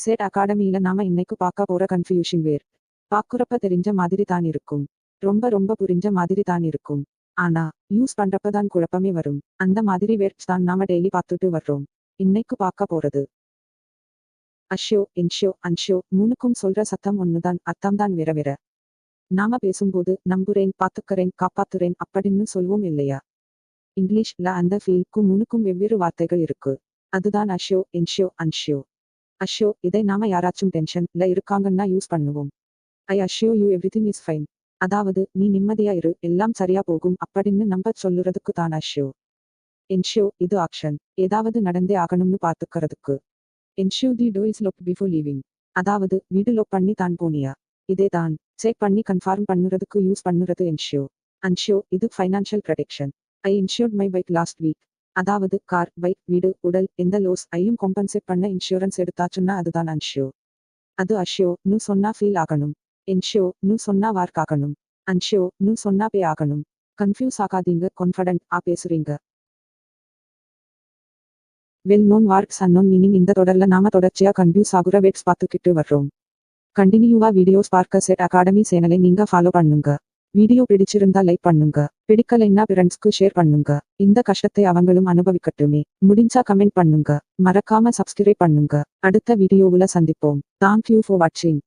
Set அகாடமியில நாம இன்னைக்கு பார்க்க போற கன்ஃபியூஷன் வேர். பாக்குறப்ப தெரிஞ்ச மாதிரி தான் இருக்கும். ரொம்ப ரொம்ப புரிஞ்ச மாதிரி தான் இருக்கும். ஆனா யூஸ் பண்றப்ப தான் குழப்பமே வரும். அந்த மாதிரி வேர்ட்ஸ் தான் நாம டெய்லி பார்த்துட்டு வர்றோம். இன்னைக்கு பார்க்க போறது அஷ்யோ, இன்ஷோ, அன்ஷோ மூணுக்கும் சொல்ற சத்தம் ஒண்ணுதான், அர்த்தம் தான் வேற வேற. நாம பேசும்போது நம்புறேன், பாத்துக்கறேன், காப்பாத்துறேன் அப்படின்னு சொல்வோம் இல்லையா? இங்கிலீஷ்ல அந்த ஃபீல்க்கும் மூணுக்கும் வெவ்வேறு வார்த்தைகள் இருக்கு. அதுதான் அஷ்யோ, இன்ஷோ, அன்ஷோ. அஷ்யோ இதை நாம யாராச்சும் டென்ஷன்ல இருக்காங்கன்னா யூஸ் பண்ணுவோம். ஐ அஷ்யோ யூ எவ்ரிதிங் இஸ் ஃபைன். அதாவது நீ நிம்மதியா இரு, எல்லாம் சரியா போகும் அப்படின்னு நம்ப சொல்லுறதுக்கு தான் அஷ்யோ. இன்ஷோ இது ஆக்ஷன், ஏதாவது நடந்தே ஆகணும்னு பார்த்துக்கிறதுக்கு. Ensure the door is locked before leaving. அதாவது வீடு லாக் பண்ணி தான் போனியா. இதே தான் செக் பண்ணி கன்ஃபார்ம் பண்ணுறதுக்கு யூஸ் பண்ணுறது இன்ஷோ. அன்ஷோ இது financial protection. I insured my bike last week. அதாவது கார், பைக், வீடு, உடல் எந்த லோஸ் ஐயும் காம்பன்சேட் பண்ண இன்சூரன்ஸ் எடுத்தாச்சுன்னா அதுதான் அன்ஷோ. அது அஷ்யோ நு சொன்னா ஃபீல் ஆகணும். இன்ஷோ நு சொன்னா வார்க் ஆகணும். அன்ஷோ நு சொன்னா பே ஆகணும். கன்ஃபியூஸ் ஆகாதீங்க, கான்ஃபிடென்ட் ஆ பேசுறீங்க. Well known words unknown meaning. இந்த தொடர்ல நாம தொடர்ச்சியா கன்ஃபியூஸ் ஆகுற வேர்ட்ஸ் பார்த்துக்கிட்டு வர்றோம். கண்டினியூவா வீடியோஸ் பார்க்க செட் அகாடமி சேனலை நீங்க ஃபாலோ பண்ணுங்க. வீடியோ பிடிச்சிருந்தா லைக் பண்ணுங்க, பிடிக்கலைன்னா ஃப்ரெண்ட்ஸ்க்கு ஷேர் பண்ணுங்க. இந்த கஷ்டத்தை அவங்களும் அனுபவிக்கட்டுமே. முடிஞ்சா கமெண்ட் பண்ணுங்க, மறக்காம சப்ஸ்கிரைப் பண்ணுங்க. அடுத்த வீடியோவுல சந்திப்போம். தேங்க்யூ ஃபார் வாட்சிங்.